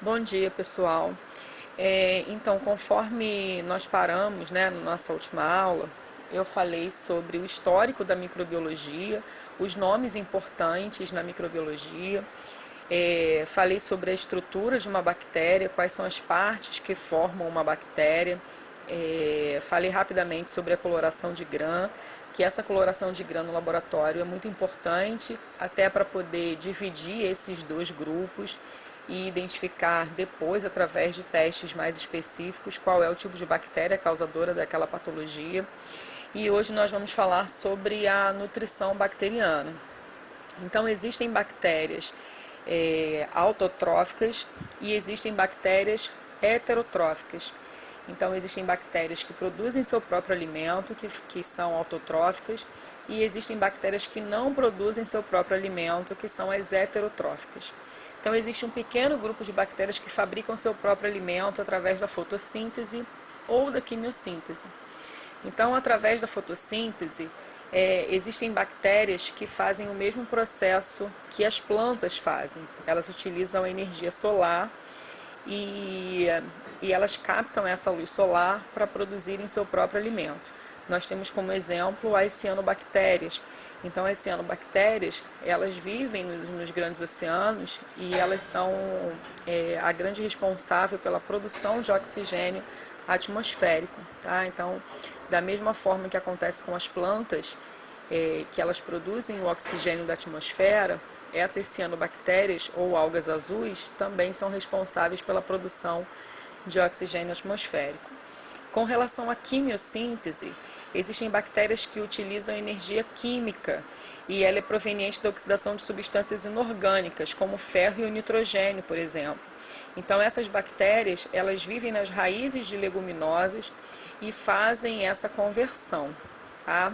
Bom dia, pessoal. Então, conforme nós paramos, na nossa última aula, eu falei sobre o histórico da microbiologia, os nomes importantes na microbiologia, falei sobre a estrutura de uma bactéria, quais são as partes que formam uma bactéria, falei rapidamente sobre a coloração de Gram, que essa coloração de Gram no laboratório é muito importante, até para poder dividir esses dois grupos e identificar depois, através de testes mais específicos, qual é o tipo de bactéria causadora daquela patologia. E hoje nós vamos falar sobre a nutrição bacteriana. Então, existem bactérias autotróficas e existem bactérias heterotróficas. Então, existem bactérias que produzem seu próprio alimento, que são autotróficas, e existem bactérias que não produzem seu próprio alimento, que são as heterotróficas. Então, existe um pequeno grupo de bactérias que fabricam seu próprio alimento através da fotossíntese ou da quimiossíntese. Então, através da fotossíntese, existem bactérias que fazem o mesmo processo que as plantas fazem. Elas utilizam a energia solar e elas captam essa luz solar para produzirem seu próprio alimento. Nós temos como exemplo as cianobactérias. Então, as cianobactérias, elas vivem nos grandes oceanos e elas são a grande responsável pela produção de oxigênio atmosférico. Tá? Então, da mesma forma que acontece com as plantas, que elas produzem o oxigênio da atmosfera, essas cianobactérias ou algas azuis também são responsáveis pela produção de oxigênio atmosférico. Com relação à quimiossíntese, existem bactérias que utilizam energia química e ela é proveniente da oxidação de substâncias inorgânicas, como o ferro e o nitrogênio, por exemplo. Então, essas bactérias, elas vivem nas raízes de leguminosas e fazem essa conversão, tá?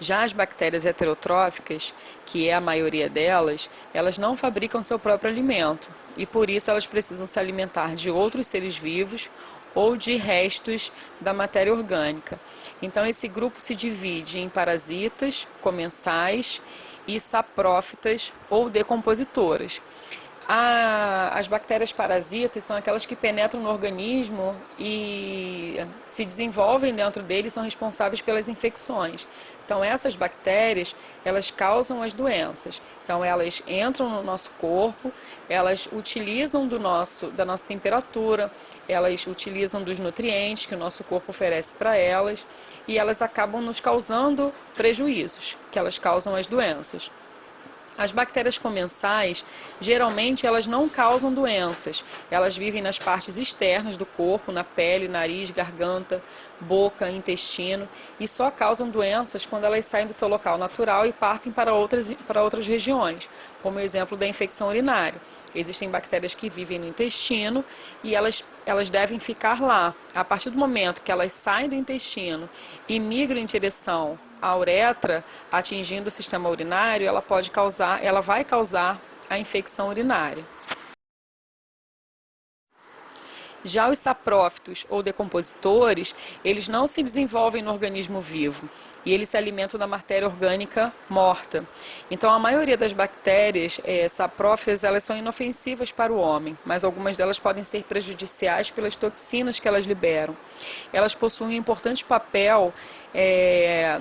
Já as bactérias heterotróficas, que é a maioria delas, elas não fabricam seu próprio alimento e por isso elas precisam se alimentar de outros seres vivos ou de restos da matéria orgânica. Então esse grupo se divide em parasitas, comensais e saprófitas ou decompositoras. As bactérias parasitas são aquelas que penetram no organismo e se desenvolvem dentro dele e são responsáveis pelas infecções. Então, essas bactérias, elas causam as doenças. Então, elas entram no nosso corpo, elas utilizam da nossa temperatura, elas utilizam dos nutrientes que o nosso corpo oferece para elas e elas acabam nos causando prejuízos, que elas causam as doenças. As bactérias comensais, geralmente, elas não causam doenças. Elas vivem nas partes externas do corpo, na pele, nariz, garganta, boca, intestino, e só causam doenças quando elas saem do seu local natural e partem para outras regiões, como o exemplo da infecção urinária. Existem bactérias que vivem no intestino e elas devem ficar lá. A partir do momento que elas saem do intestino e migram em direção a uretra, atingindo o sistema urinário, ela vai causar a infecção urinária. Já os saprófitos ou decompositores, eles não se desenvolvem no organismo vivo e eles se alimentam da matéria orgânica morta. Então, a maioria das bactérias saprófitas, elas são inofensivas para o homem, mas algumas delas podem ser prejudiciais pelas toxinas que elas liberam. Elas possuem um importante papel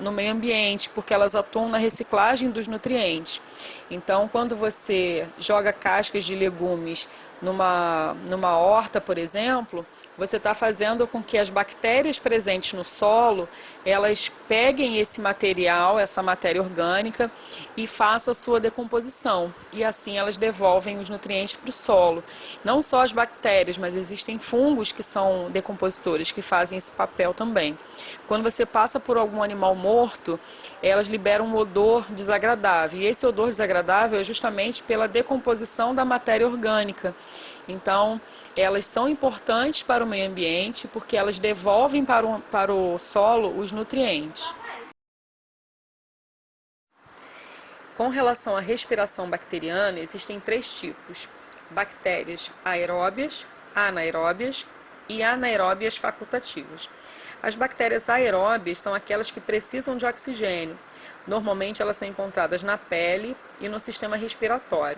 no meio ambiente, porque elas atuam na reciclagem dos nutrientes. Então, quando você joga cascas de legumes numa horta, por exemplo, você está fazendo com que as bactérias presentes no solo, elas peguem esse material, essa matéria orgânica e façam a sua decomposição. E assim elas devolvem os nutrientes para o solo. Não só as bactérias, mas existem fungos que são decompositores, que fazem esse papel também. Quando você passa por algum animal morto, elas liberam um odor desagradável. E esse odor desagradável é justamente pela decomposição da matéria orgânica. Então, elas são importantes para o meio ambiente porque elas devolvem para o solo os nutrientes. Com relação à respiração bacteriana, existem 3 tipos: bactérias aeróbias, anaeróbias e anaeróbias facultativas. As bactérias aeróbias são aquelas que precisam de oxigênio. Normalmente elas são encontradas na pele e no sistema respiratório.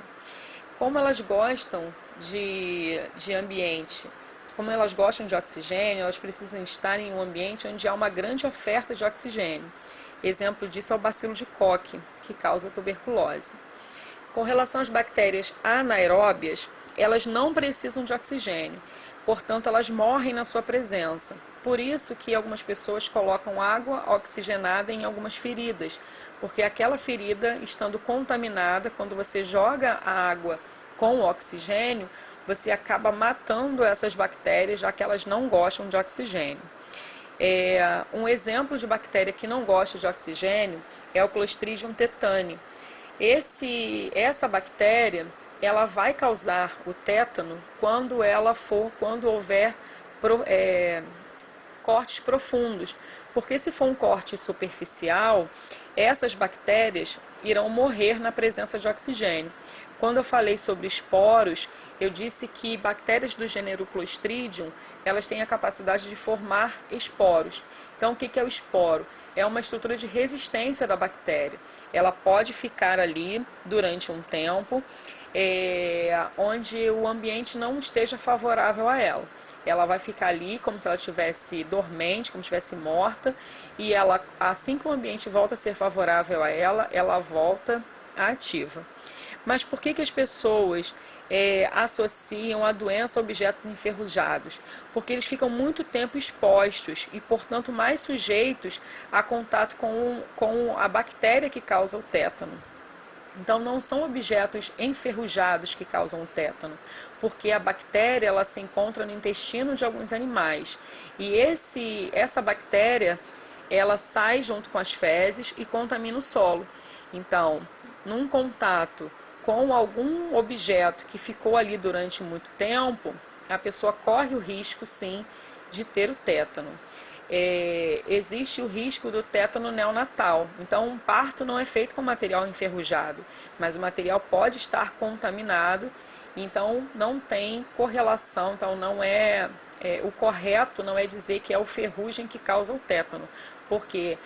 Como elas gostam de ambiente, como elas gostam de oxigênio, elas precisam estar em um ambiente onde há uma grande oferta de oxigênio. Exemplo disso é o bacilo de Koch, que causa tuberculose. Com relação às bactérias anaeróbias, elas não precisam de oxigênio, portanto elas morrem na sua presença. Por isso que algumas pessoas colocam água oxigenada em algumas feridas, porque aquela ferida, estando contaminada, quando você joga a água com oxigênio, você acaba matando essas bactérias, já que elas não gostam de oxigênio. Um exemplo de bactéria que não gosta de oxigênio é o Clostridium tetani. Essa bactéria, ela vai causar o tétano quando houver cortes profundos, porque se for um corte superficial, essas bactérias irão morrer na presença de oxigênio. Quando eu falei sobre esporos, eu disse que bactérias do gênero Clostridium, elas têm a capacidade de formar esporos. Então, o que é o esporo? É uma estrutura de resistência da bactéria. Ela pode ficar ali durante um tempo, onde o ambiente não esteja favorável a ela. Ela vai ficar ali como se ela estivesse dormente, como se estivesse morta, e ela, assim que o ambiente volta a ser favorável a ela, ela volta ativa. Mas por que as pessoas associam a doença a objetos enferrujados? Porque eles ficam muito tempo expostos e, portanto, mais sujeitos a contato com a bactéria que causa o tétano. Então, não são objetos enferrujados que causam o tétano, porque a bactéria ela se encontra no intestino de alguns animais. E essa bactéria ela sai junto com as fezes e contamina o solo. Então, num contato com algum objeto que ficou ali durante muito tempo, a pessoa corre o risco, sim, de ter o tétano. Existe o risco do tétano neonatal. Então, um parto não é feito com material enferrujado, mas o material pode estar contaminado, então não tem correlação, então não o correto não é dizer que é o ferrugem que causa o tétano, porque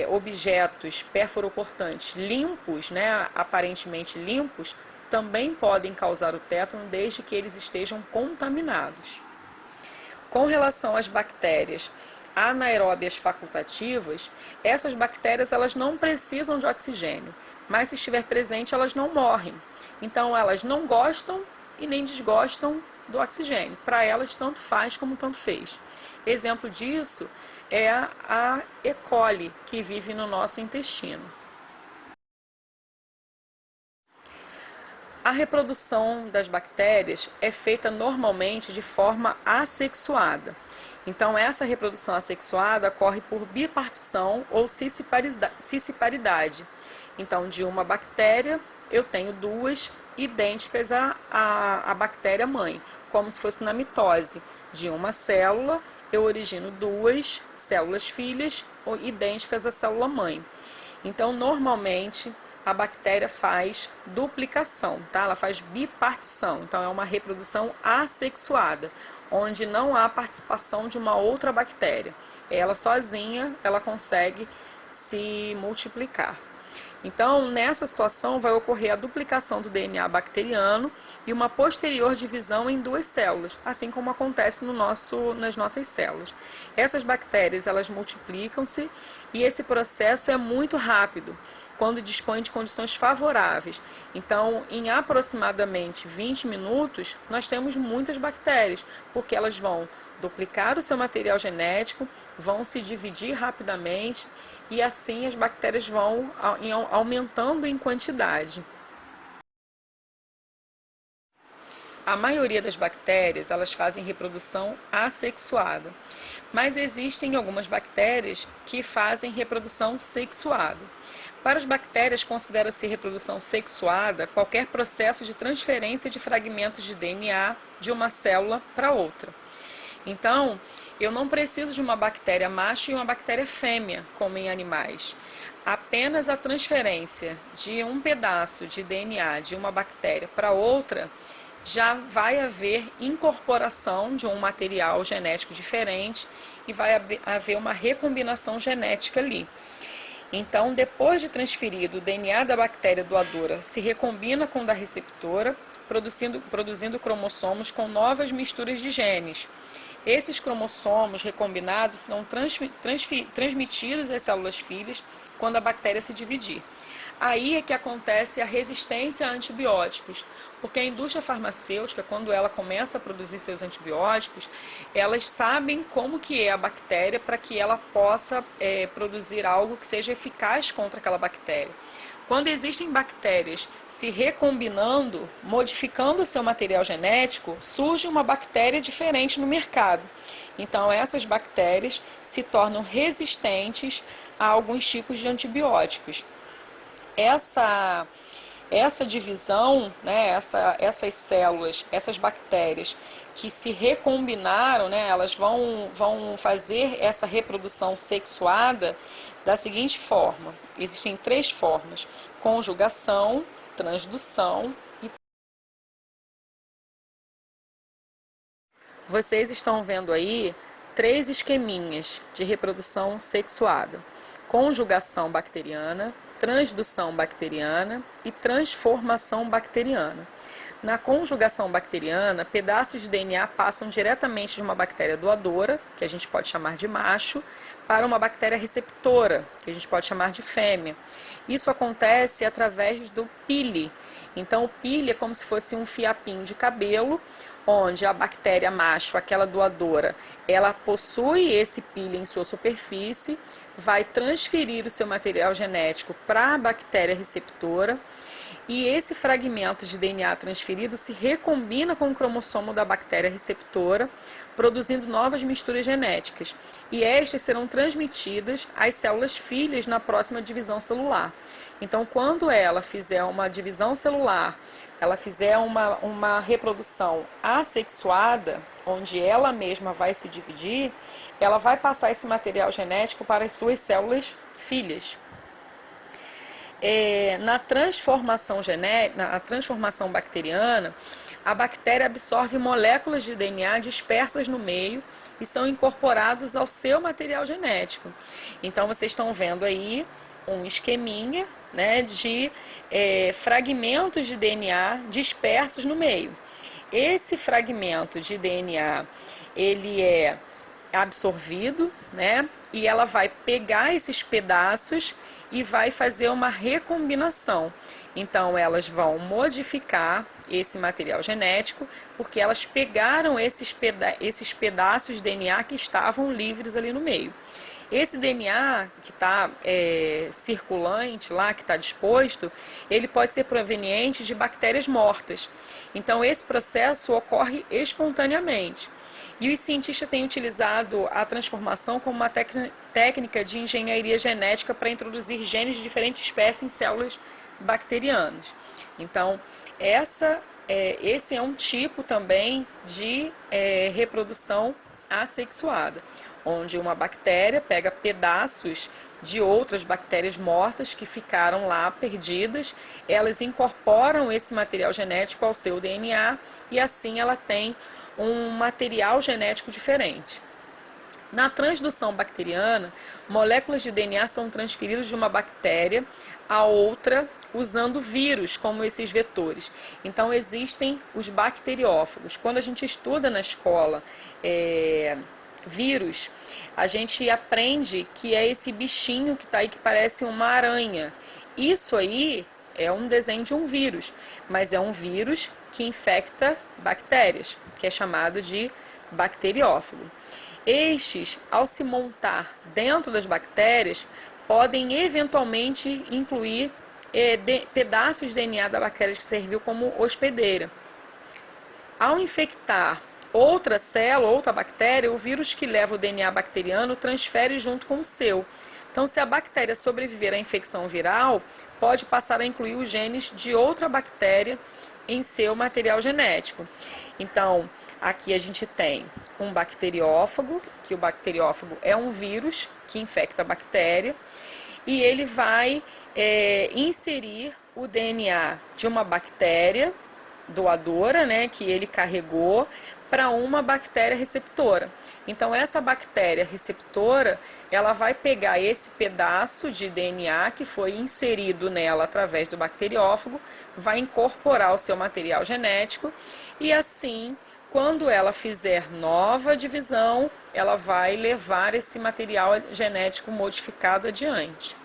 objetos perforocortantes limpos, né, aparentemente limpos, também podem causar o tétano desde que eles estejam contaminados. Com relação às bactérias anaeróbias facultativas, essas bactérias elas não precisam de oxigênio, mas se estiver presente elas não morrem. Então elas não gostam e nem desgostam do oxigênio. Para elas tanto faz como tanto fez. Exemplo disso é a E. coli, que vive no nosso intestino. A reprodução das bactérias é feita normalmente de forma assexuada. Então, essa reprodução assexuada ocorre por bipartição ou cisparidade. Então, de uma bactéria, eu tenho duas idênticas à bactéria mãe, como se fosse na mitose. De uma célula, eu origino duas células filhas idênticas à célula mãe. Então, normalmente, a bactéria faz duplicação, tá? Ela faz bipartição, então é uma reprodução assexuada, onde não há participação de uma outra bactéria. Ela sozinha, ela consegue se multiplicar. Então, nessa situação, vai ocorrer a duplicação do DNA bacteriano e uma posterior divisão em duas células, assim como acontece nas nossas células. Essas bactérias, elas multiplicam-se e esse processo é muito rápido, quando dispõe de condições favoráveis. Então, em aproximadamente 20 minutos, nós temos muitas bactérias, porque elas vão duplicar o seu material genético, vão se dividir rapidamente e assim as bactérias vão aumentando em quantidade. A maioria das bactérias, elas fazem reprodução assexuada, mas existem algumas bactérias que fazem reprodução sexuada. Para as bactérias, considera-se reprodução sexuada qualquer processo de transferência de fragmentos de DNA de uma célula para outra. Então, eu não preciso de uma bactéria macho e uma bactéria fêmea, como em animais. Apenas a transferência de um pedaço de DNA de uma bactéria para outra, já vai haver incorporação de um material genético diferente e vai haver uma recombinação genética ali. Então, depois de transferido, o DNA da bactéria doadora se recombina com o da receptora, produzindo cromossomos com novas misturas de genes. Esses cromossomos recombinados serão transmitidos às células filhas quando a bactéria se dividir. Aí é que acontece a resistência a antibióticos, porque a indústria farmacêutica, quando ela começa a produzir seus antibióticos, elas sabem como que é a bactéria para que ela possa produzir algo que seja eficaz contra aquela bactéria. Quando existem bactérias se recombinando, modificando o seu material genético, surge uma bactéria diferente no mercado. Então, essas bactérias se tornam resistentes a alguns tipos de antibióticos. Essa divisão, né, essas células, essas bactérias que se recombinaram, né, elas vão fazer essa reprodução sexuada da seguinte forma. Existem 3 formas: conjugação, transdução e... Vocês estão vendo aí 3 esqueminhas de reprodução sexuada: conjugação bacteriana, transdução bacteriana e transformação bacteriana. Na conjugação bacteriana, pedaços de DNA passam diretamente de uma bactéria doadora, que a gente pode chamar de macho, para uma bactéria receptora, que a gente pode chamar de fêmea. Isso acontece através do pile. Então, o pile é como se fosse um fiapinho de cabelo, onde a bactéria macho, aquela doadora, ela possui esse pile em sua superfície, vai transferir o seu material genético para a bactéria receptora, e esse fragmento de DNA transferido se recombina com o cromossomo da bactéria receptora, produzindo novas misturas genéticas. E estas serão transmitidas às células filhas na próxima divisão celular. Então, quando ela fizer uma divisão celular, ela fizer uma reprodução assexuada, onde ela mesma vai se dividir, ela vai passar esse material genético para as suas células filhas. Na transformação bacteriana, a bactéria absorve moléculas de DNA dispersas no meio e são incorporados ao seu material genético. Então, vocês estão vendo aí um esqueminha, né, de fragmentos de DNA dispersos no meio. Esse fragmento de DNA, ele é absorvido, né, e ela vai pegar esses pedaços e vai fazer uma recombinação. Então, elas vão modificar esse material genético, porque elas pegaram esses pedaços de DNA que estavam livres ali no meio. Esse DNA que está circulante lá, que está disposto, ele pode ser proveniente de bactérias mortas. Então, esse processo ocorre espontaneamente. E os cientistas têm utilizado a transformação como uma técnica de engenharia genética para introduzir genes de diferentes espécies em células bacterianas. Então, esse é um tipo também de reprodução assexuada, onde uma bactéria pega pedaços de outras bactérias mortas que ficaram lá perdidas, elas incorporam esse material genético ao seu DNA e assim ela tem um material genético diferente. Na transdução bacteriana, moléculas de DNA são transferidas de uma bactéria a outra usando vírus como esses vetores. Então, existem os bacteriófagos. Quando a gente estuda na escola vírus, a gente aprende que é esse bichinho que está aí que parece uma aranha. Isso aí é um desenho de um vírus, mas é um vírus que infecta bactérias, que é chamado de bacteriófago. Estes, ao se montar dentro das bactérias, podem eventualmente incluir pedaços de DNA da bactéria que serviu como hospedeira. Ao infectar outra célula, outra bactéria, o vírus que leva o DNA bacteriano transfere junto com o seu. Então, se a bactéria sobreviver à infecção viral, pode passar a incluir os genes de outra bactéria em seu material genético. Então, aqui a gente tem um bacteriófago, que o bacteriófago é um vírus que infecta a bactéria, e ele vai inserir o DNA de uma bactéria doadora, né, que ele carregou, para uma bactéria receptora. Então essa bactéria receptora, ela vai pegar esse pedaço de DNA que foi inserido nela através do bacteriófago, vai incorporar o seu material genético e assim, quando ela fizer nova divisão, ela vai levar esse material genético modificado adiante.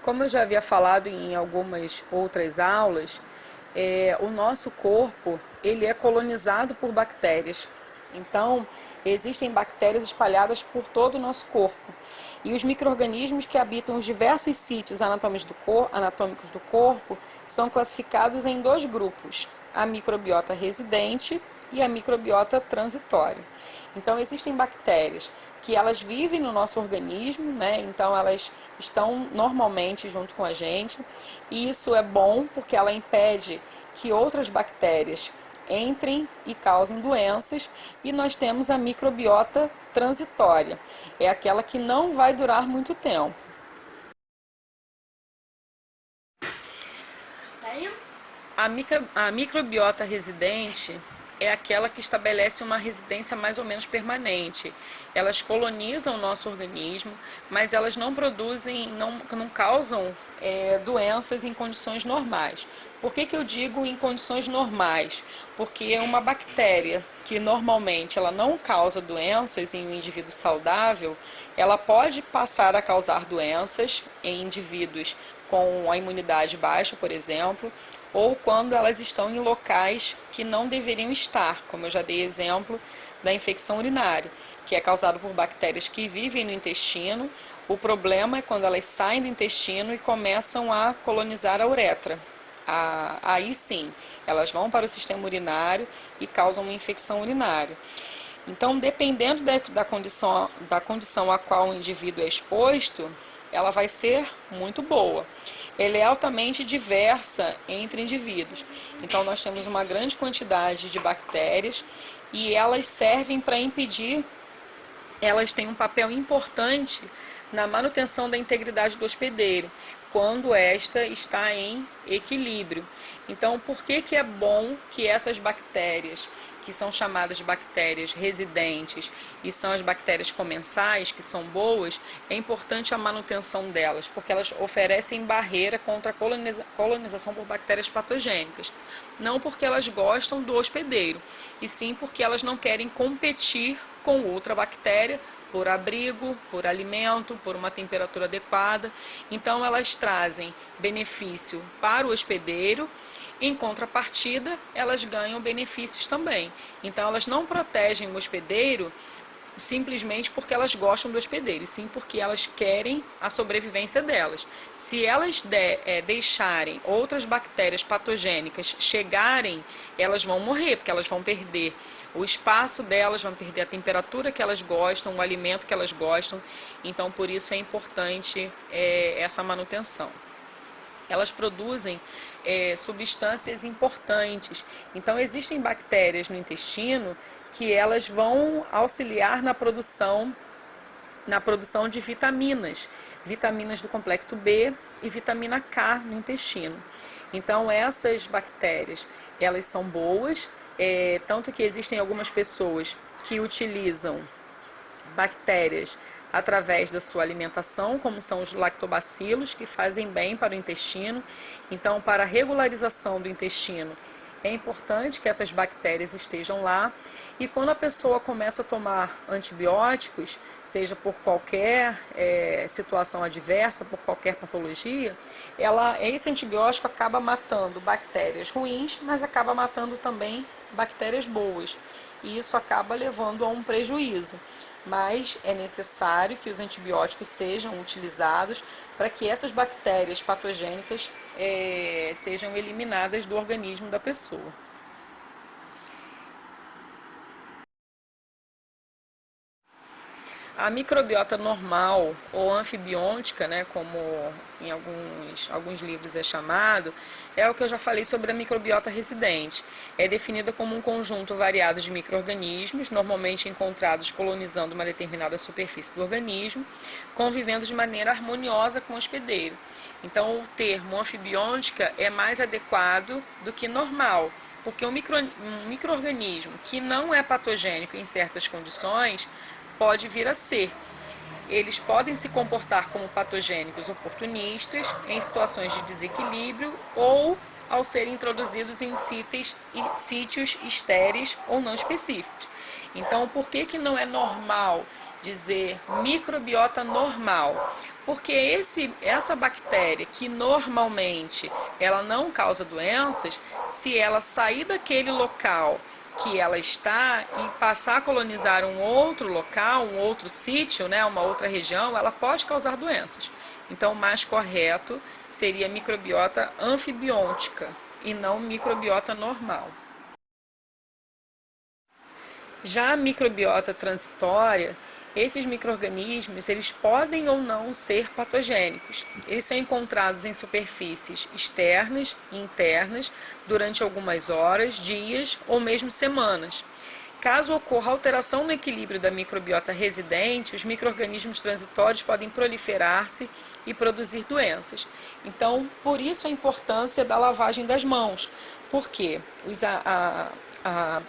Como eu já havia falado em algumas outras aulas, o nosso corpo ele é colonizado por bactérias. Então, existem bactérias espalhadas por todo o nosso corpo. E os micro-organismos que habitam os diversos sítios anatômicos do corpo são classificados em dois grupos, a microbiota residente e a microbiota transitória. Então, existem bactérias que elas vivem no nosso organismo, né? Então elas estão normalmente junto com a gente, e isso é bom porque ela impede que outras bactérias entrem e causem doenças, e nós temos a microbiota transitória, é aquela que não vai durar muito tempo. A microbiota residente é aquela que estabelece uma residência mais ou menos permanente. Elas colonizam o nosso organismo, mas elas não produzem, não causam doenças em condições normais. Por que eu digo em condições normais? Porque uma bactéria que normalmente ela não causa doenças em um indivíduo saudável, ela pode passar a causar doenças em indivíduos com a imunidade baixa, por exemplo, ou quando elas estão em locais que não deveriam estar, como eu já dei exemplo da infecção urinária, que é causado por bactérias que vivem no intestino. O problema é quando elas saem do intestino e começam a colonizar a uretra. Aí sim, elas vão para o sistema urinário e causam uma infecção urinária. Então, dependendo da condição a qual o indivíduo é exposto, ela vai ser muito boa. Ela é altamente diversa entre indivíduos. Então, nós temos uma grande quantidade de bactérias e elas servem para impedir, elas têm um papel importante na manutenção da integridade do hospedeiro, quando esta está em equilíbrio. Então, por que é bom que essas bactérias, que são chamadas de bactérias residentes, e são as bactérias comensais, que são boas, é importante a manutenção delas, porque elas oferecem barreira contra a colonização por bactérias patogênicas. Não porque elas gostam do hospedeiro, e sim porque elas não querem competir com outra bactéria por abrigo, por alimento, por uma temperatura adequada. Então elas trazem benefício para o hospedeiro. Em contrapartida, elas ganham benefícios também. Então, elas não protegem o hospedeiro simplesmente porque elas gostam do hospedeiro, e sim porque elas querem a sobrevivência delas. Se elas deixarem outras bactérias patogênicas chegarem, elas vão morrer, porque elas vão perder o espaço delas, vão perder a temperatura que elas gostam, o alimento que elas gostam. Então, por isso é importante essa manutenção. Elas produzem substâncias importantes. Então, existem bactérias no intestino que elas vão auxiliar na produção de vitaminas, vitaminas do complexo B e vitamina K no intestino. Então, essas bactérias, elas são boas, tanto que existem algumas pessoas que utilizam bactérias através da sua alimentação, como são os lactobacilos, que fazem bem para o intestino. Então, para a regularização do intestino, é importante que essas bactérias estejam lá. E quando a pessoa começa a tomar antibióticos, seja por qualquer situação adversa, por qualquer patologia, esse antibiótico acaba matando bactérias ruins, mas acaba matando também bactérias boas. E isso acaba levando a um prejuízo. Mas é necessário que os antibióticos sejam utilizados para que essas bactérias patogênicas sejam eliminadas do organismo da pessoa. A microbiota normal ou anfibiôtica, né, como em alguns livros é chamado, é o que eu já falei sobre a microbiota residente. É definida como um conjunto variado de micro-organismos, normalmente encontrados colonizando uma determinada superfície do organismo, convivendo de maneira harmoniosa com o hospedeiro. Então, o termo anfibiôtica é mais adequado do que normal, porque um micro-organismo que não é patogênico em certas condições pode vir a ser. Eles podem se comportar como patogênicos oportunistas em situações de desequilíbrio ou ao serem introduzidos em sítios estéreis ou não específicos. Então, por que não é normal dizer microbiota normal? Porque essa bactéria que normalmente ela não causa doenças, se ela sair daquele local que ela está e passar a colonizar um outro local, um outro sítio, né, uma outra região, ela pode causar doenças. Então, o mais correto seria microbiota anfibiôtica e não microbiota normal. Já a microbiota transitória, esses micro-organismos, eles podem ou não ser patogênicos. Eles são encontrados em superfícies externas e internas durante algumas horas, dias ou mesmo semanas. Caso ocorra alteração no equilíbrio da microbiota residente, os micro-organismos transitórios podem proliferar-se e produzir doenças. Então, por isso a importância da lavagem das mãos, porque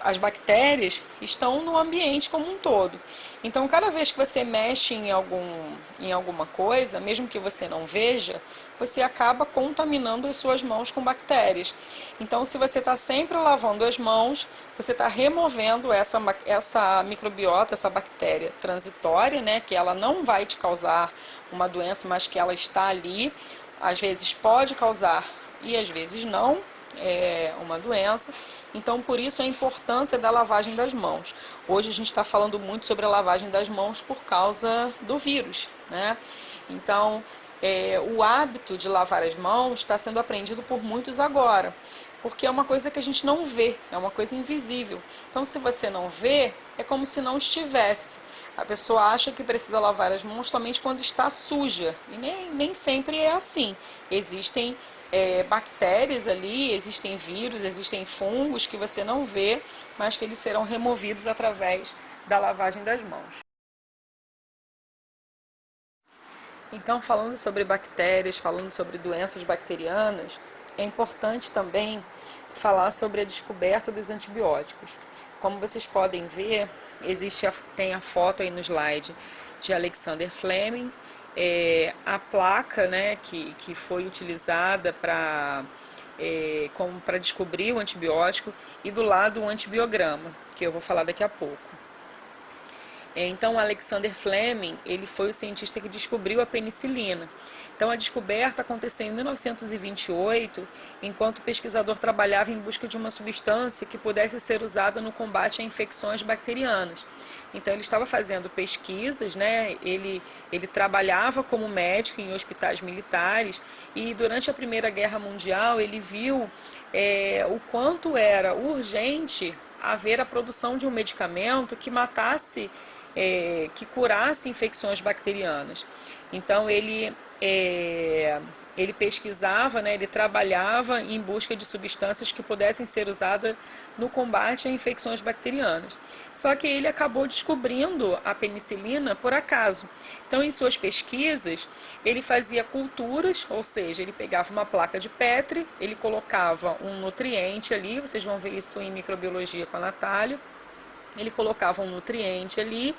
as bactérias estão no ambiente como um todo. Então, cada vez que você mexe em alguma coisa, mesmo que você não veja, você acaba contaminando as suas mãos com bactérias. Então, se você está sempre lavando as mãos, você está removendo essa microbiota, essa bactéria transitória, né, que ela não vai te causar uma doença, mas que ela está ali. Às vezes pode causar e às vezes não uma doença. Então, por isso a importância da lavagem das mãos. Hoje a gente está falando muito sobre a lavagem das mãos por causa do vírus, né? Então, o hábito de lavar as mãos está sendo aprendido por muitos agora, porque é uma coisa que a gente não vê, é uma coisa invisível. Então, se você não vê, é como se não estivesse. A pessoa acha que precisa lavar as mãos somente quando está suja, e nem sempre é assim. Existem bactérias ali, existem vírus, existem fungos que você não vê, mas que eles serão removidos através da lavagem das mãos. Então, falando sobre bactérias, falando sobre doenças bacterianas, é importante também falar sobre a descoberta dos antibióticos. Como vocês podem ver, tem a foto aí no slide de Alexander Fleming, a placa, né, que foi utilizada para descobrir o antibiótico, e do lado um antibiograma, que eu vou falar daqui a pouco. Então, Alexander Fleming, ele foi o cientista que descobriu a penicilina. Então, a descoberta aconteceu em 1928, enquanto o pesquisador trabalhava em busca de uma substância que pudesse ser usada no combate a infecções bacterianas. Então, ele estava fazendo pesquisas, né? Ele trabalhava como médico em hospitais militares, e durante a Primeira Guerra Mundial ele viu o quanto era urgente haver a produção de um medicamento que matasse, que curasse infecções bacterianas. Então ele pesquisava, né, ele trabalhava em busca de substâncias que pudessem ser usadas no combate a infecções bacterianas. Só que ele acabou descobrindo a penicilina por acaso. Então, em suas pesquisas, ele fazia culturas, ou seja, ele pegava uma placa de Petri, ele colocava um nutriente ali, vocês vão ver isso em microbiologia com a Natália, ele colocava um nutriente ali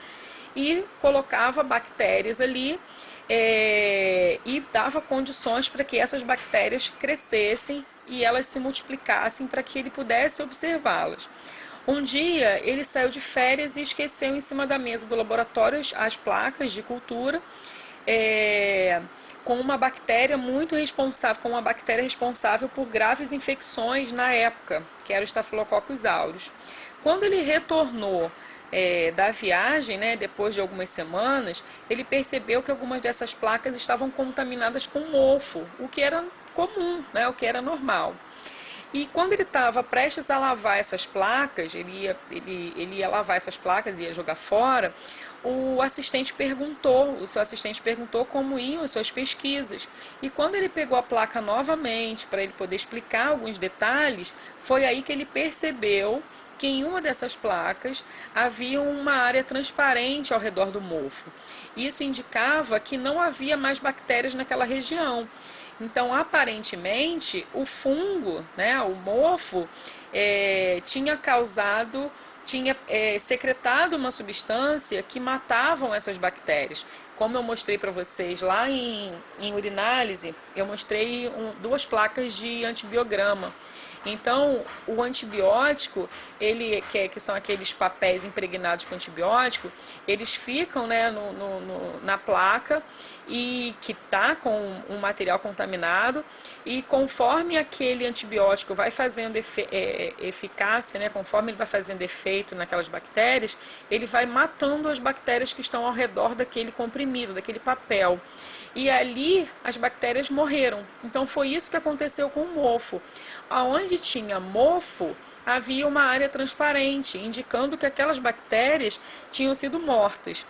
e colocava bactérias ali, e dava condições para que essas bactérias crescessem e elas se multiplicassem para que ele pudesse observá-las. Um dia ele saiu de férias e esqueceu em cima da mesa do laboratório as placas de cultura, com uma bactéria responsável por graves infecções na época, que era o Staphylococcus aureus. Quando ele retornou da viagem, né, depois de algumas semanas, ele percebeu que algumas dessas placas estavam contaminadas com mofo, o que era comum, né, o que era normal. E quando ele estava prestes a lavar essas placas, ele ia lavar essas placas e ia jogar fora, o seu assistente perguntou como iam as suas pesquisas. E quando ele pegou a placa novamente para ele poder explicar alguns detalhes, foi aí que ele percebeu que em uma dessas placas havia uma área transparente ao redor do mofo. Isso indicava que não havia mais bactérias naquela região. Então, aparentemente, o fungo, né, o mofo, tinha secretado uma substância que matavam essas bactérias. Como eu mostrei para vocês lá em urinálise, eu mostrei duas placas de antibiograma. Então, o antibiótico, que são aqueles papéis impregnados com antibiótico, eles ficam, né, na placa e que está com um material contaminado, e conforme aquele antibiótico vai fazendo eficácia, né, conforme ele vai fazendo efeito naquelas bactérias, ele vai matando as bactérias que estão ao redor daquele comprimido, daquele papel. E ali as bactérias morreram. Então foi isso que aconteceu com o mofo. Aonde tinha mofo, havia uma área transparente, indicando que aquelas bactérias tinham sido mortas.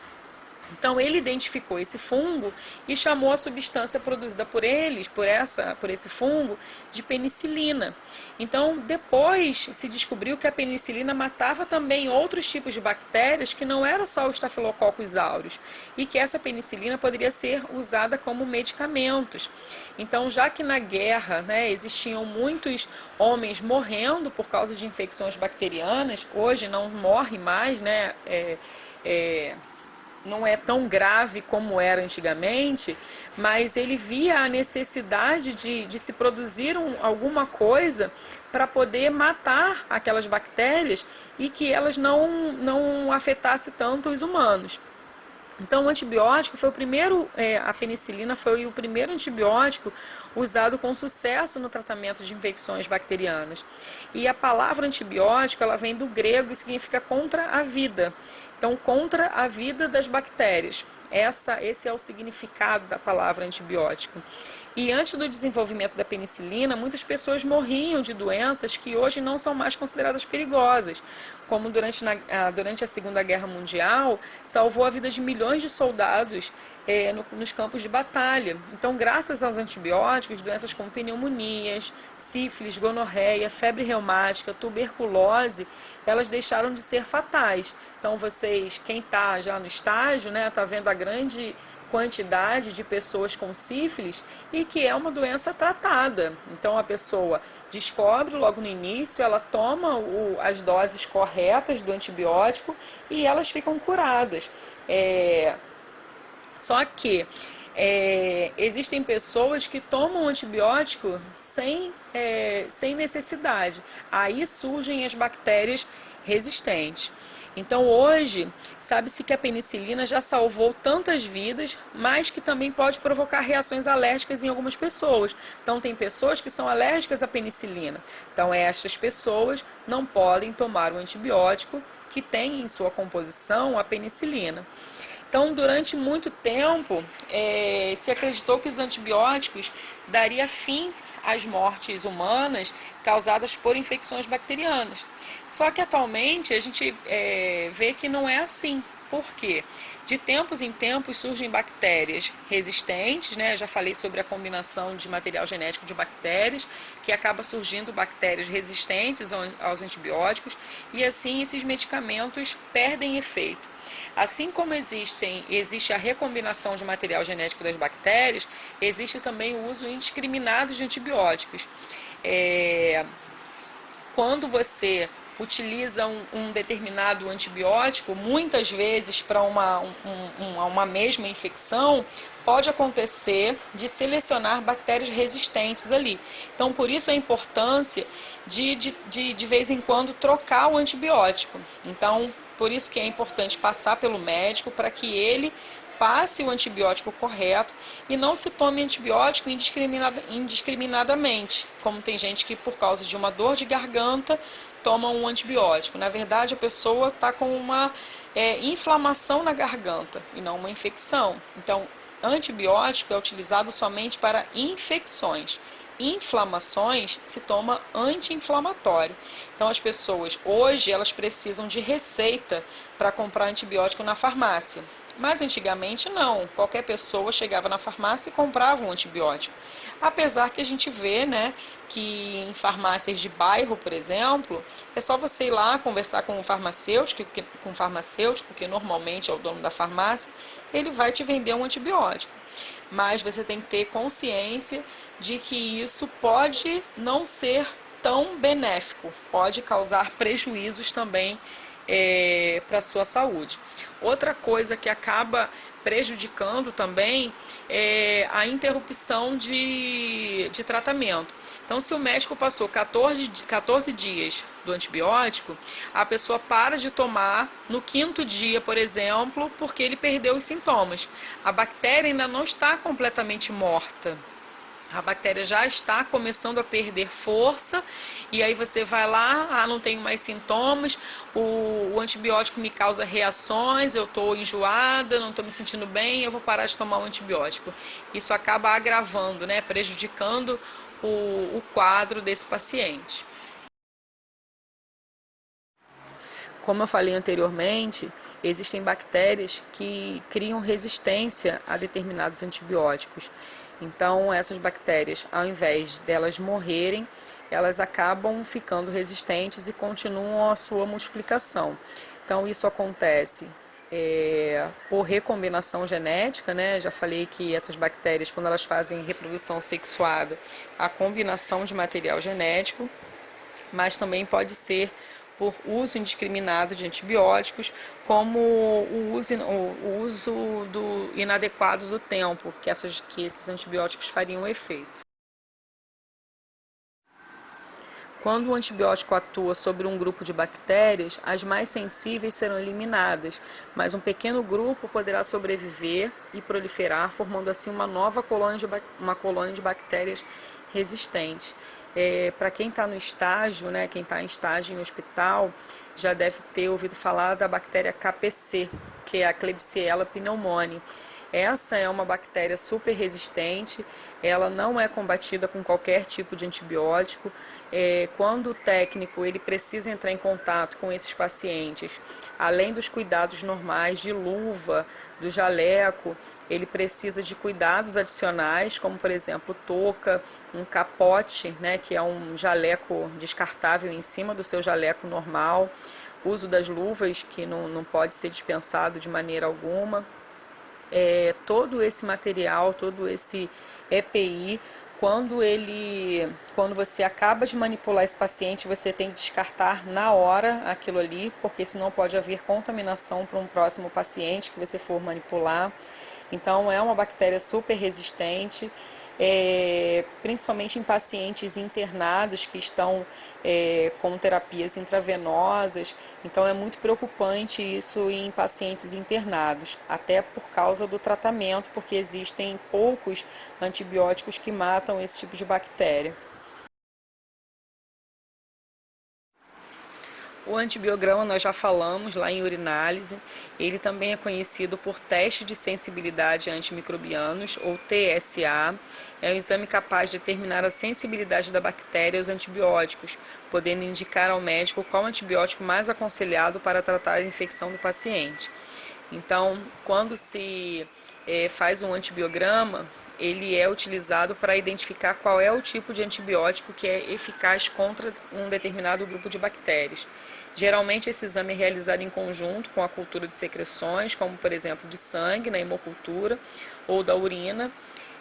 Então ele identificou esse fungo e chamou a substância produzida por esse fungo, de penicilina. Então depois se descobriu que a penicilina matava também outros tipos de bactérias, que não era só o Staphylococcus aureus, e que essa penicilina poderia ser usada como medicamentos. Então, já que na guerra, né, existiam muitos homens morrendo por causa de infecções bacterianas, hoje não morre mais, né, não é tão grave como era antigamente, mas ele via a necessidade de se produzir alguma coisa para poder matar aquelas bactérias e que elas não afetassem tanto os humanos. Então, o antibiótico foi a penicilina foi o primeiro antibiótico usado com sucesso no tratamento de infecções bacterianas. E a palavra antibiótico, ela vem do grego e significa contra a vida. Então, contra a vida das bactérias. Esse é o significado da palavra antibiótico. E antes do desenvolvimento da penicilina, muitas pessoas morriam de doenças que hoje não são mais consideradas perigosas, como durante a Segunda Guerra Mundial, salvou a vida de milhões de soldados nos campos de batalha. Então, graças aos antibióticos, doenças como pneumonias, sífilis, gonorreia, febre reumática, tuberculose, elas deixaram de ser fatais. Então, quem está já no estágio, né, está vendo a grande quantidade de pessoas com sífilis e que é uma doença tratada. Então a pessoa descobre logo no início, ela toma as doses corretas do antibiótico e elas ficam curadas. Só que existem pessoas que tomam antibiótico sem necessidade. Aí surgem as bactérias resistentes. Então hoje sabe-se que a penicilina já salvou tantas vidas, mas que também pode provocar reações alérgicas em algumas pessoas. Então tem pessoas que são alérgicas à penicilina. Então estas pessoas não podem tomar o antibiótico que tem em sua composição a penicilina. Então, durante muito tempo, se acreditou que os antibióticos daria fim às mortes humanas causadas por infecções bacterianas. Só que atualmente a gente vê que não é assim. Por quê? De tempos em tempos surgem bactérias resistentes, né? Eu já falei sobre a combinação de material genético de bactérias, que acaba surgindo bactérias resistentes aos antibióticos, e assim esses medicamentos perdem efeito. Assim como existe a recombinação de material genético das bactérias, existe também o uso indiscriminado de antibióticos. Quando você utiliza um determinado antibiótico, muitas vezes para uma mesma infecção, pode acontecer de selecionar bactérias resistentes ali. Então, por isso a importância de vez em quando trocar o antibiótico. Então, por isso que é importante passar pelo médico para que ele passe o antibiótico correto e não se tome antibiótico indiscriminadamente, como tem gente que por causa de uma dor de garganta toma um antibiótico. Na verdade, a pessoa está com uma inflamação na garganta e não uma infecção. Então, antibiótico é utilizado somente para infecções. inflamações, se toma anti-inflamatório. Então as pessoas hoje elas precisam de receita para comprar antibiótico na farmácia. Mas antigamente não, qualquer pessoa chegava na farmácia e comprava um antibiótico. Apesar que a gente vê, né, que em farmácias de bairro, por exemplo, é só você ir lá conversar com o farmacêutico, que normalmente é o dono da farmácia, ele vai te vender um antibiótico. Mas você tem que ter consciência de que isso pode não ser tão benéfico, pode causar prejuízos também para a sua saúde. Outra coisa que acaba prejudicando também é a interrupção de tratamento. Então, se o médico passou 14 dias do antibiótico, a pessoa para de tomar no 5º dia, por exemplo, porque ele perdeu os sintomas. A bactéria ainda não está completamente morta. A bactéria já está começando a perder força e aí você vai lá, não tenho mais sintomas, o antibiótico me causa reações, eu estou enjoada, não estou me sentindo bem, eu vou parar de tomar o antibiótico. Isso acaba agravando, né, prejudicando o quadro desse paciente. Como eu falei anteriormente, existem bactérias que criam resistência a determinados antibióticos. Então, essas bactérias, ao invés delas morrerem, elas acabam ficando resistentes e continuam a sua multiplicação. Então, isso acontece por recombinação genética, né? Já falei que essas bactérias, quando elas fazem reprodução sexuada, a combinação de material genético, mas também pode ser por uso indiscriminado de antibióticos, como o uso inadequado do tempo que esses antibióticos fariam efeito. Quando o antibiótico atua sobre um grupo de bactérias, as mais sensíveis serão eliminadas, mas um pequeno grupo poderá sobreviver e proliferar, formando assim uma colônia de bactérias resistentes. Para quem está no estágio, né, quem está em estágio em hospital, já deve ter ouvido falar da bactéria KPC, que é a Klebsiella pneumoniae. Essa é uma bactéria super resistente, ela não é combatida com qualquer tipo de antibiótico. Quando o técnico ele precisa entrar em contato com esses pacientes, além dos cuidados normais de luva, do jaleco, ele precisa de cuidados adicionais, como por exemplo touca, um capote, né, que é um jaleco descartável em cima do seu jaleco normal, uso das luvas, que não pode ser dispensado de maneira alguma. Todo esse material, todo esse EPI, quando você acaba de manipular esse paciente, você tem que descartar na hora aquilo ali, porque senão pode haver contaminação para um próximo paciente que você for manipular. Então é uma bactéria super resistente, principalmente em pacientes internados que estão com terapias intravenosas. Então é muito preocupante isso em pacientes internados, até por causa do tratamento, porque existem poucos antibióticos que matam esse tipo de bactéria. O antibiograma nós já falamos lá em urinálise, ele também é conhecido por teste de sensibilidade a antimicrobianos, ou TSA. É um exame capaz de determinar a sensibilidade da bactéria aos antibióticos, podendo indicar ao médico qual antibiótico mais aconselhado para tratar a infecção do paciente. Então, quando se faz um antibiograma, ele é utilizado para identificar qual é o tipo de antibiótico que é eficaz contra um determinado grupo de bactérias. Geralmente esse exame é realizado em conjunto com a cultura de secreções, como por exemplo de sangue na hemocultura ou da urina,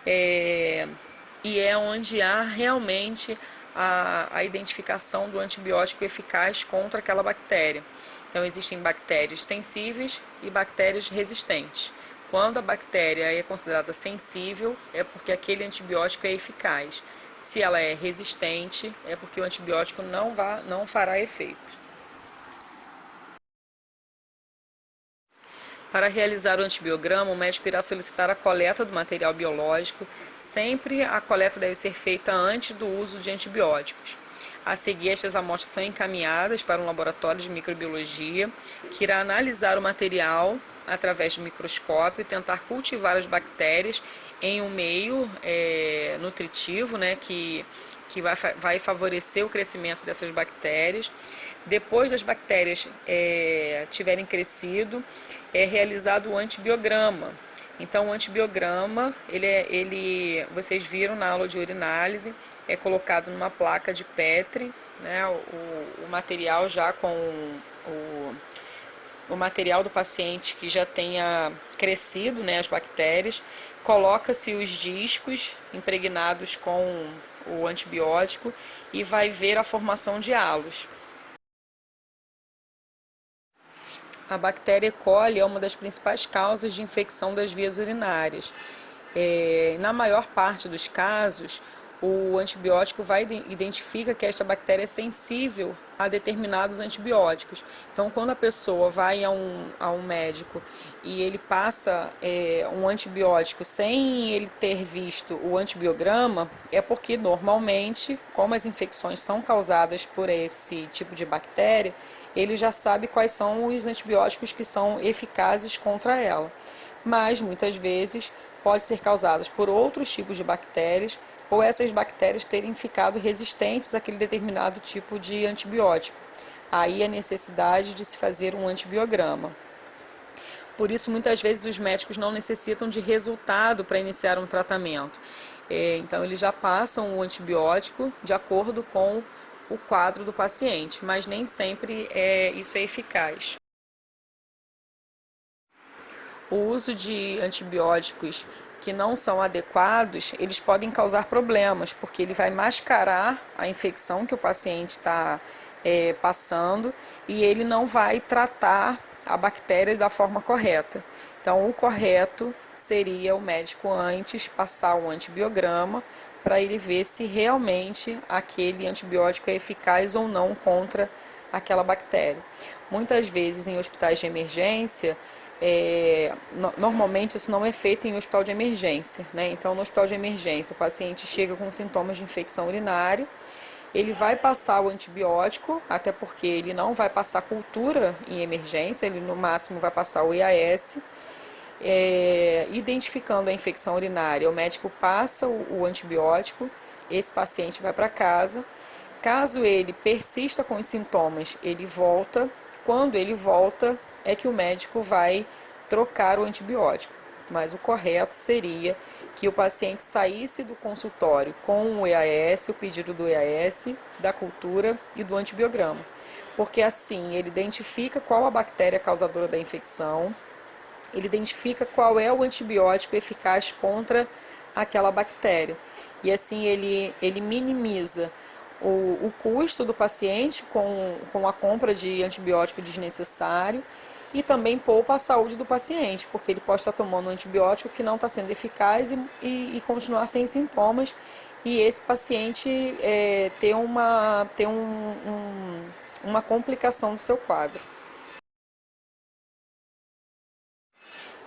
e é onde há realmente a identificação do antibiótico eficaz contra aquela bactéria. Então existem bactérias sensíveis e bactérias resistentes. Quando a bactéria é considerada sensível, é porque aquele antibiótico é eficaz. Se ela é resistente, é porque o antibiótico não fará efeito. Para realizar o antibiograma, o médico irá solicitar a coleta do material biológico. Sempre a coleta deve ser feita antes do uso de antibióticos. A seguir, estas amostras são encaminhadas para um laboratório de microbiologia, que irá analisar o material através do microscópio, tentar cultivar as bactérias em um meio nutritivo, né, que vai favorecer o crescimento dessas bactérias. Depois das bactérias tiverem crescido, é realizado o antibiograma. Então, o antibiograma, vocês viram na aula de urinálise, é colocado numa placa de Petri, né, o material já com o material do paciente que já tenha crescido, né, as bactérias, coloca-se os discos impregnados com o antibiótico e vai ver a formação de halos. A bactéria E. coli é uma das principais causas de infecção das vias urinárias. Na maior parte dos casos, o antibiótico identifica que esta bactéria é sensível a determinados antibióticos. Então, quando a pessoa vai a um médico e ele passa um antibiótico sem ele ter visto o antibiograma, é porque normalmente, como as infecções são causadas por esse tipo de bactéria, ele já sabe quais são os antibióticos que são eficazes contra ela. Mas, muitas vezes, pode ser causadas por outros tipos de bactérias ou essas bactérias terem ficado resistentes àquele determinado tipo de antibiótico. Aí a necessidade de se fazer um antibiograma. Por isso, muitas vezes, os médicos não necessitam de resultado para iniciar um tratamento. Então, eles já passam o antibiótico de acordo com o quadro do paciente, mas nem sempre isso é eficaz. O uso de antibióticos que não são adequados, eles podem causar problemas, porque ele vai mascarar a infecção que o paciente está passando e ele não vai tratar a bactéria da forma correta. Então, o correto seria o médico antes passar um antibiograma para ele ver se realmente aquele antibiótico é eficaz ou não contra aquela bactéria. Muitas vezes em hospitais de emergência, normalmente isso não é feito em hospital de emergência, né? Então, no hospital de emergência, o paciente chega com sintomas de infecção urinária, ele vai passar o antibiótico, até porque ele não vai passar cultura em emergência, ele no máximo vai passar o IAS. Identificando a infecção urinária, o médico passa o antibiótico, esse paciente vai para casa. Caso ele persista com os sintomas, ele volta. Quando ele volta, é que o médico vai trocar o antibiótico. Mas o correto seria que o paciente saísse do consultório com o EAS, o pedido do EAS, da cultura e do antibiograma. Porque assim ele identifica qual a bactéria causadora da infecção, ele identifica qual é o antibiótico eficaz contra aquela bactéria. E assim ele minimiza o custo do paciente com a compra de antibiótico desnecessário e também poupa a saúde do paciente, porque ele pode estar tomando um antibiótico que não está sendo eficaz e continuar sem sintomas, e esse paciente ter uma complicação do seu quadro.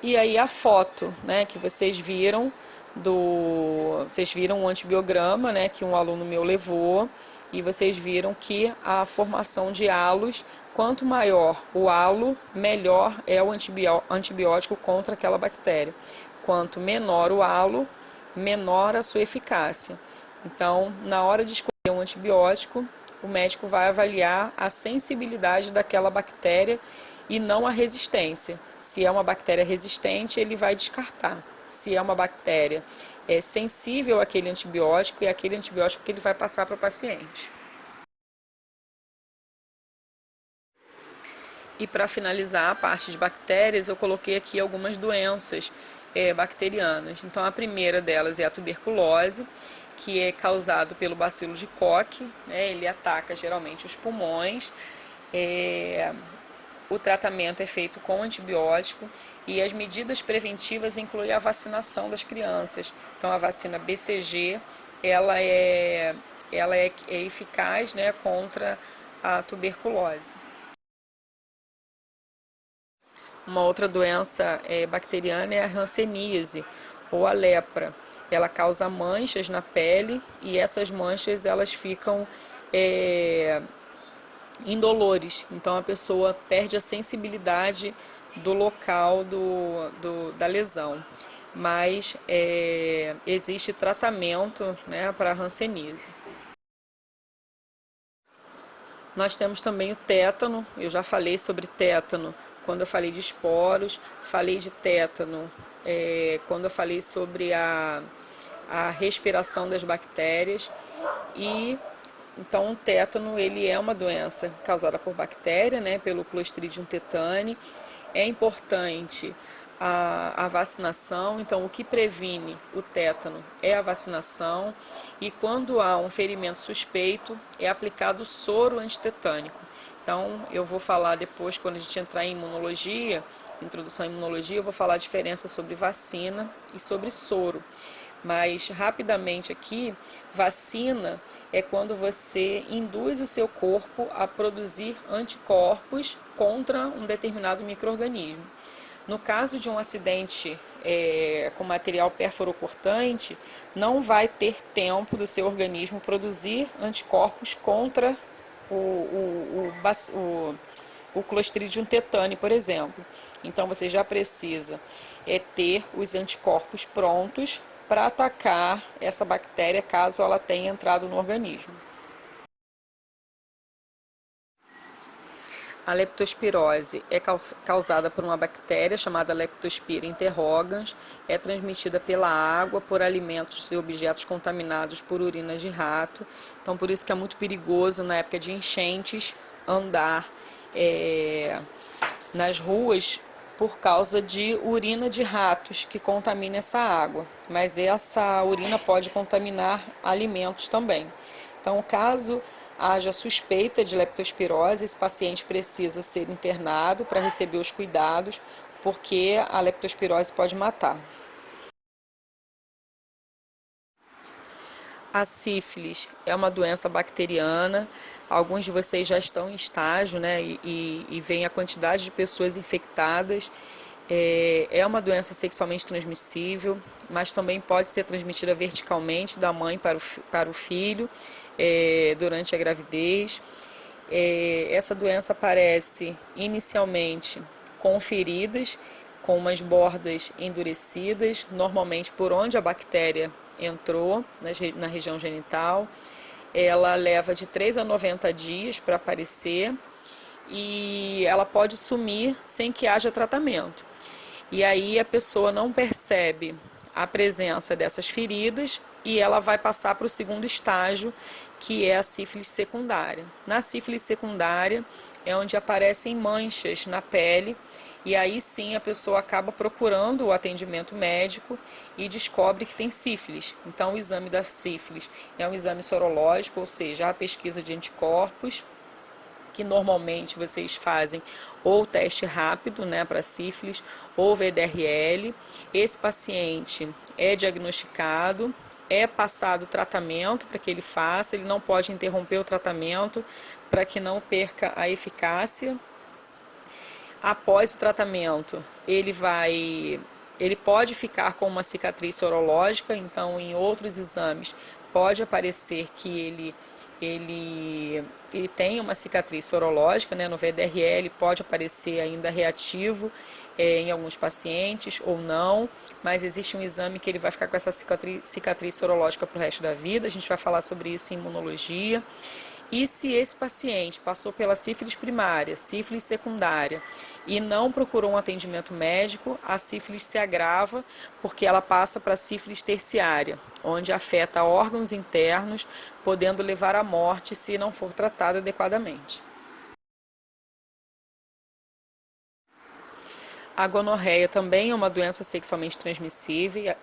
E aí a foto, né, que vocês viram o antibiograma, né, que um aluno meu levou, e vocês viram que a formação de halos, quanto maior o halo, melhor é o antibiótico contra aquela bactéria. Quanto menor o halo, menor a sua eficácia. Então, na hora de escolher um antibiótico, o médico vai avaliar a sensibilidade daquela bactéria e não a resistência. Se é uma bactéria resistente, ele vai descartar. Se é uma bactéria sensível àquele antibiótico, é aquele antibiótico que ele vai passar para o paciente. E para finalizar a parte de bactérias, eu coloquei aqui algumas doenças bacterianas. Então, a primeira delas é a tuberculose, que é causado pelo bacilo de Koch, né? Ele ataca geralmente os pulmões. O tratamento é feito com antibiótico e as medidas preventivas incluem a vacinação das crianças. Então, a vacina BCG, ela é eficaz, né, contra a tuberculose. Uma outra doença bacteriana é a hanseníase ou a lepra. Ela causa manchas na pele e essas manchas elas ficam indolores, então a pessoa perde a sensibilidade do local da lesão, mas existe tratamento, né, para a hanseníase. Nós temos também o tétano. Eu já falei sobre tétano quando eu falei de esporos, falei de tétano quando eu falei sobre a respiração das bactérias. E então o tétano ele é uma doença causada por bactéria, né, pelo Clostridium tetani. É importante a vacinação, então o que previne o tétano é a vacinação, e quando há um ferimento suspeito é aplicado soro antitetânico. Então eu vou falar depois, quando a gente entrar em imunologia, introdução à imunologia, eu vou falar a diferença sobre vacina e sobre soro. Mas rapidamente aqui, vacina é quando você induz o seu corpo a produzir anticorpos contra um determinado micro-organismo. No caso de um acidente com material perforocortante, não vai ter tempo do seu organismo produzir anticorpos contra o Clostridium tetani, por exemplo. Então você já precisa ter os anticorpos prontos para atacar essa bactéria caso ela tenha entrado no organismo. A leptospirose é causada por uma bactéria chamada Leptospira interrogans, é transmitida pela água, por alimentos e objetos contaminados por urina de rato. Então, por isso que é muito perigoso na época de enchentes andar nas ruas por causa de urina de ratos que contamina essa água. Mas essa urina pode contaminar alimentos também. Então, caso haja suspeita de leptospirose, esse paciente precisa ser internado para receber os cuidados, porque a leptospirose pode matar. A sífilis é uma doença bacteriana. Alguns de vocês já estão em estágio, né, e veem a quantidade de pessoas infectadas. É uma doença sexualmente transmissível, mas também pode ser transmitida verticalmente da mãe para o filho durante a gravidez. Essa doença aparece inicialmente com feridas, com umas bordas endurecidas, normalmente por onde a bactéria entrou, na região genital. Ela leva de 3 a 90 dias para aparecer e ela pode sumir sem que haja tratamento. E aí a pessoa não percebe a presença dessas feridas e ela vai passar para o segundo estágio, que é a sífilis secundária. Na sífilis secundária é onde aparecem manchas na pele, e aí sim a pessoa acaba procurando o atendimento médico e descobre que tem sífilis. Então o exame da sífilis é um exame sorológico, ou seja, a pesquisa de anticorpos, que normalmente vocês fazem ou teste rápido, né, para sífilis, ou VDRL. Esse paciente é diagnosticado, é passado tratamento para que ele faça, ele não pode interromper o tratamento para que não perca a eficácia. Após o tratamento, ele pode ficar com uma cicatriz sorológica, então em outros exames pode aparecer que ele tem uma cicatriz sorológica, né? No VDRL pode aparecer ainda reativo em alguns pacientes ou não, mas existe um exame que ele vai ficar com essa cicatriz sorológica para o resto da vida. A gente vai falar sobre isso em imunologia. E se esse paciente passou pela sífilis primária, sífilis secundária e não procurou um atendimento médico, a sífilis se agrava porque ela passa para a sífilis terciária, onde afeta órgãos internos, podendo levar à morte se não for tratada adequadamente. A gonorreia também é uma doença sexualmente transmissível,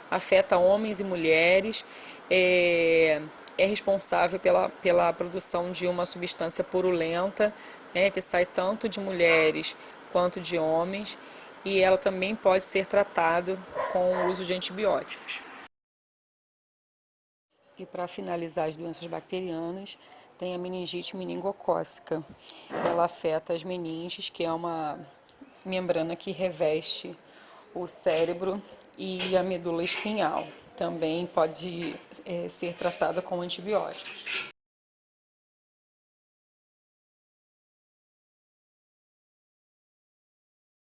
afeta homens e mulheres, é responsável pela produção de uma substância purulenta, né, que sai tanto de mulheres quanto de homens, e ela também pode ser tratada com o uso de antibióticos. E para finalizar as doenças bacterianas, tem a meningite meningocócica. Ela afeta as meninges, que é uma membrana que reveste o cérebro e a medula espinhal. Também pode ser tratada com antibióticos.